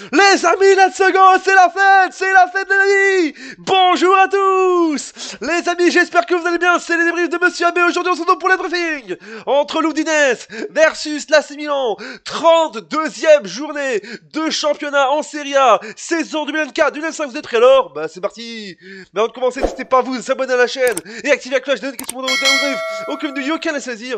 Les amis, let's go, c'est la fête de la vie. Bonjour à tous. Les amis, j'espère que vous allez bien, c'est les débriefs de Monsieur Abbé. Aujourd'hui, on se retrouve pour le briefing entre l'Udinese versus l'AC Milan. 32e journée de championnat en Serie A, saison 2024-2025, vous êtes prêts alors? Bah c'est parti. Mais avant de commencer, n'hésitez pas à vous abonner à la chaîne et activer la cloche de notification pour aucune vidéo qu'à la saisir.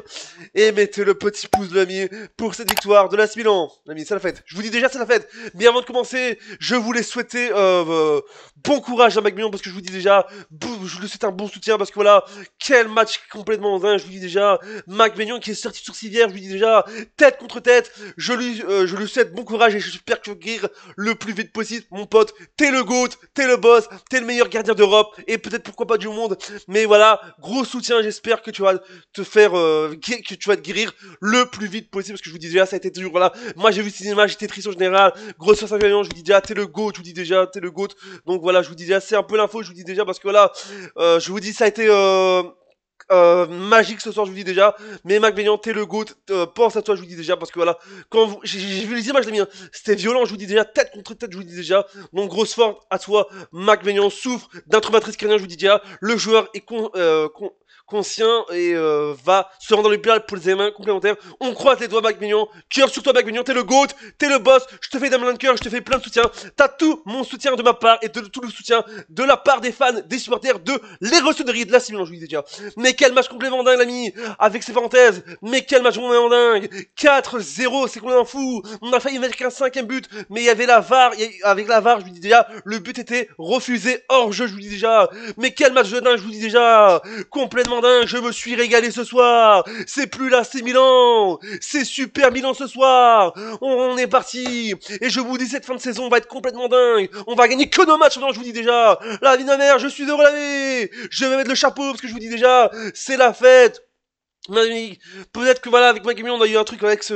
Et mettez le petit pouce de l'ami pour cette victoire de l'AC Milan. L'ami, c'est la fête. Je vous dis déjà, c'est la fête. Mais avant de commencer, je voulais souhaiter bon courage à McMillan parce que je vous dis déjà, je lui souhaite un bon soutien parce que voilà, quel match complètement dingue. Je vous dis déjà, McMillan qui est sorti sur civière, je vous dis déjà, tête contre tête, je lui souhaite bon courage et j'espère que tu vas guérir le plus vite possible, mon pote. T'es le GOAT, t'es le boss, t'es le meilleur gardien d'Europe et peut-être pourquoi pas du monde. Mais voilà, gros soutien, j'espère que tu vas te faire, que tu vas te guérir le plus vite possible parce que je vous dis déjà, ça a été dur. Voilà, moi j'ai vu ces images, j'étais triste en général. Grosse force à je vous dis déjà, t'es le GOAT, je vous dis déjà, t'es le GOAT. Donc voilà, je vous dis déjà, c'est un peu l'info, je vous dis déjà, parce que voilà, je vous dis, ça a été magique ce soir, je vous dis déjà. Mais McBaignan, t'es le GOAT, pense à toi, je vous dis déjà, parce que voilà, quand j'ai vu les images, les miens, c'était violent, je vous dis déjà, tête contre tête, je vous dis déjà. Donc grosse force à toi, McBaignan souffre d'un traumatisme crânien, je vous dis déjà. Le joueur est conscient et va se rendre dans les plats pour les examens complémentaires. On croise les doigts, McMillan. Cœur sur toi, McMillan. T'es le GOAT, t'es le boss. Je te fais d'un de cœur, je te fais plein de soutien. T'as tout mon soutien de ma part et de tout le soutien de la part des fans, des supporters, de l'héroïnerie de la Milan, je vous dis déjà. Mais quel match complètement dingue, l'ami. Avec ses parenthèses. Mais quel match complètement dingue. 4-0, c'est complètement fou. On a failli mettre un cinquième but, mais il y avait la VAR. Avec la VAR, je vous dis déjà, le but était refusé hors jeu, je vous dis déjà. Mais quel match de dingue, je vous dis déjà. Complètement dingue, je me suis régalé ce soir. C'est plus là, c'est Milan. C'est super Milan ce soir. On est parti. Et je vous dis, cette fin de saison va être complètement dingue. On va gagner que nos matchs maintenant, je vous dis déjà. La vie de ma mère, je suis heureux la vie. Je vais mettre le chapeau parce que je vous dis déjà, c'est la fête. Peut-être que voilà, avec McGammy, on a eu un truc avec qui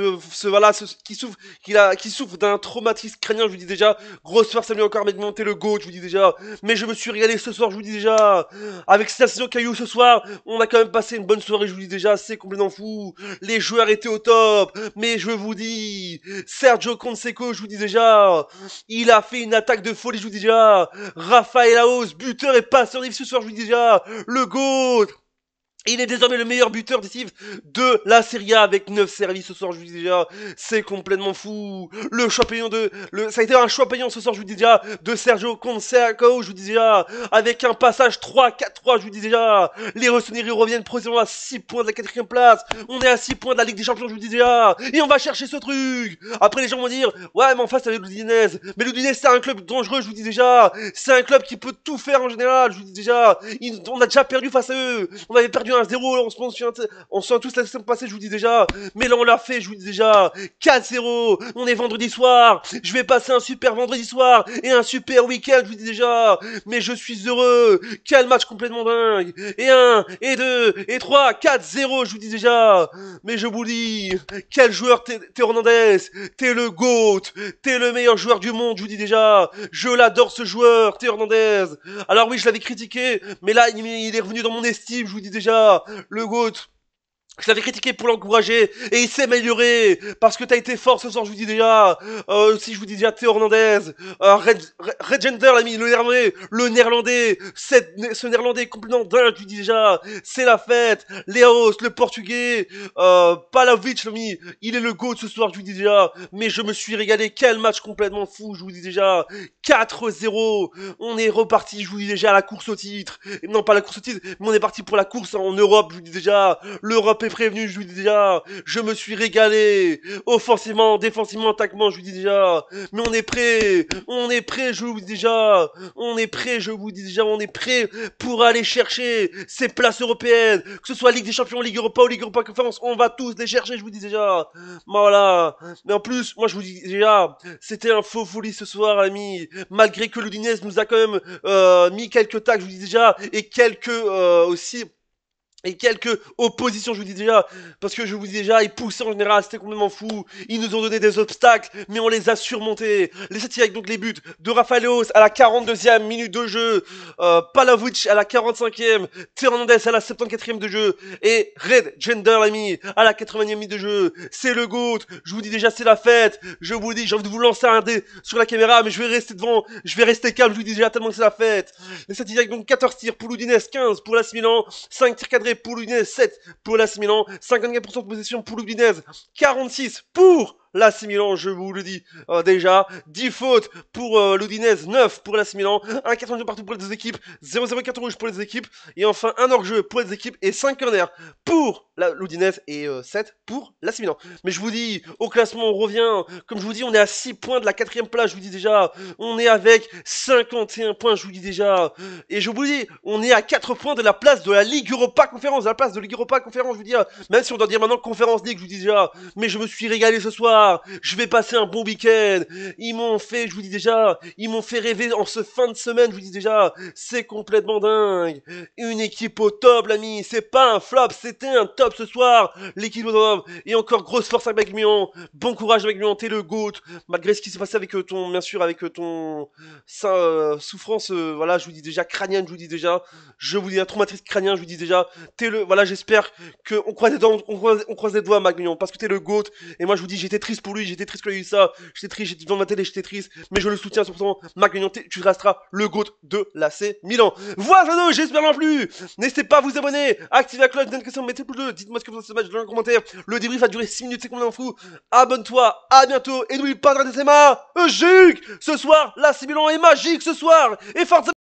souffre d'un traumatisme crânien, je vous dis déjà. Grosse force à lui encore, McGammy, t'es le GOAT, je vous dis déjà. Mais je me suis régalé ce soir, je vous dis déjà. Avec cette saison qu'il y a eu ce soir, on a quand même passé une bonne soirée, je vous dis déjà. C'est complètement fou. Les joueurs étaient au top. Mais je vous dis, Sergio Canseco, je vous dis déjà. Il a fait une attaque de folie, je vous dis déjà. Raphaël Aos, buteur et passeur ce soir, je vous dis déjà. Le GOAT. Il est désormais le meilleur buteur décisif de la Serie A avec 9 services ce soir, je vous dis déjà. C'est complètement fou. Ça a été un choix payant ce soir, je vous dis déjà, de Sergio Conceição, je vous dis déjà, avec un passage 3-4-3, je vous dis déjà. Les Rossoneri reviennent précisément à 6 points de la 4ème place. On est à 6 points de la Ligue des Champions, je vous dis déjà. Et on va chercher ce truc. Après, les gens vont dire, ouais, mais en face, avec l'Udinese. Mais l'Udinese, c'est un club dangereux, je vous dis déjà. C'est un club qui peut tout faire en général, je vous dis déjà. On a déjà perdu face à eux. On avait perdu 1-0, on se souvient tous la saison passée, je vous dis déjà. Mais là, on l'a fait, je vous dis déjà. 4-0, on est vendredi soir. Je vais passer un super vendredi soir et un super week-end, je vous dis déjà. Mais je suis heureux. Quel match complètement dingue. Et 1, et 2, et 3, 4-0, je vous dis déjà. Mais je vous dis, quel joueur t'es Hernandez. T'es le GOAT. T'es le meilleur joueur du monde, je vous dis déjà. Je l'adore ce joueur, Théo Hernandez. Alors oui, je l'avais critiqué, mais là, il est revenu dans mon estime, je vous dis déjà. Le GOAT. Je l'avais critiqué pour l'encourager et il s'est amélioré parce que t'as été fort ce soir, je vous dis déjà. Si je vous dis déjà Théo Hernandez, Regender, l'ami, le néerlandais, ce néerlandais complètement dingue, je vous dis déjà. C'est la fête. Léos, le portugais, Palavic, l'ami, il est le GOAT ce soir, je vous dis déjà. Mais je me suis régalé, quel match complètement fou, je vous dis déjà. 4-0, on est reparti, je vous dis déjà, à la course au titre. Non, pas la course au titre, mais on est parti pour la course en Europe, je vous dis déjà. L'Europe est prévenue, je vous dis déjà. Je me suis régalé. Offensivement, défensivement, attaquement, je vous dis déjà. Mais on est prêt, je vous dis déjà. On est prêt, je vous dis déjà, on est prêt pour aller chercher ces places européennes. Que ce soit Ligue des Champions, Ligue Europa ou Ligue Europa Conférence, on va tous les chercher, je vous dis déjà. Voilà. Mais en plus, moi je vous dis déjà, c'était un faux folie ce soir, ami. Malgré que l'Udinese nous a quand même mis quelques tacs, je vous dis déjà, et quelques aussi et quelques oppositions, je vous dis déjà, parce que je vous dis déjà, ils poussaient en général, c'était complètement fou. Ils nous ont donné des obstacles, mais on les a surmontés. Les Celtics avec donc les buts de Rafaelos à la 42e minute de jeu, Palavuc à la 45e, Théo Hernandez à la 74e de jeu, et Red Gender l'ami à la 80e minute de jeu. C'est le GOAT, je vous dis déjà, c'est la fête. Je vous dis, j'ai envie de vous lancer un dé sur la caméra, mais je vais rester devant, je vais rester calme, je vous dis déjà tellement que c'est la fête. Les Celtics avec donc 14 tirs pour l'Udinese, 15 pour l'AS Milan, 5 tirs cadrés pour l'Udinese, 7 pour l'AS Milan, 54% de possession pour l'Udinese, 46 pour l'AS Milan, je vous le dis déjà. 10 fautes pour l'Udinese, 9 pour l'AS Milan, 1,82 partout pour les deux équipes, 0,0 carton rouge pour les deux équipes, et enfin un hors-jeu pour les deux équipes, et 5 corners pour l'Udinese, et 7 pour l'AS Milan. Mais je vous dis, au classement, on revient. Comme je vous dis, on est à 6 points de la 4ème place, je vous dis déjà. On est avec 51 points, je vous dis déjà. Et je vous dis, on est à 4 points de la place de la Ligue Europa Conférence, de la place de Ligue Europa Conférence, je vous dis. Même si on doit dire maintenant Conférence League, je vous dis déjà. Mais je me suis régalé ce soir. Je vais passer un bon week-end. Ils m'ont fait, je vous dis déjà, ils m'ont fait rêver en ce fin de semaine, je vous dis déjà. C'est complètement dingue. Une équipe au top, l'ami. C'est pas un flop, c'était un top ce soir. L'équipe au top. Et encore grosse force avec Milan. Bon courage avec Milan, t'es le GOAT. Malgré ce qui s'est passé avec ton, bien sûr, avec ton souffrance, voilà, je vous dis déjà, crânienne, je vous dis déjà. Je vous dis un traumatisme crânien, je vous dis déjà. T'es le, voilà, j'espère qu'on croise les doigts, on croise les doigts, Magnion, parce que t'es le GOAT. Et moi, je vous dis, j'étais triste pour lui, j'étais triste qu'il ait eu ça. J'étais triste, j'étais devant ma télé, j'étais triste. Mais je le soutiens à 100%. Magnion, tu resteras le GOAT de l'AC Milan. Voilà, j'espère non plus. N'hésitez pas à vous abonner, activez la cloche, donnez une question, mettez plus de, dites-moi ce que vous pensez de ce match dans les commentaires. Le débrief a duré 6 minutes, c'est complètement fou. Abonne-toi, à bientôt, et n'oublie pas de regarder ces mains. Juke, ce soir, l'AC Milan est magique ce soir. Et forza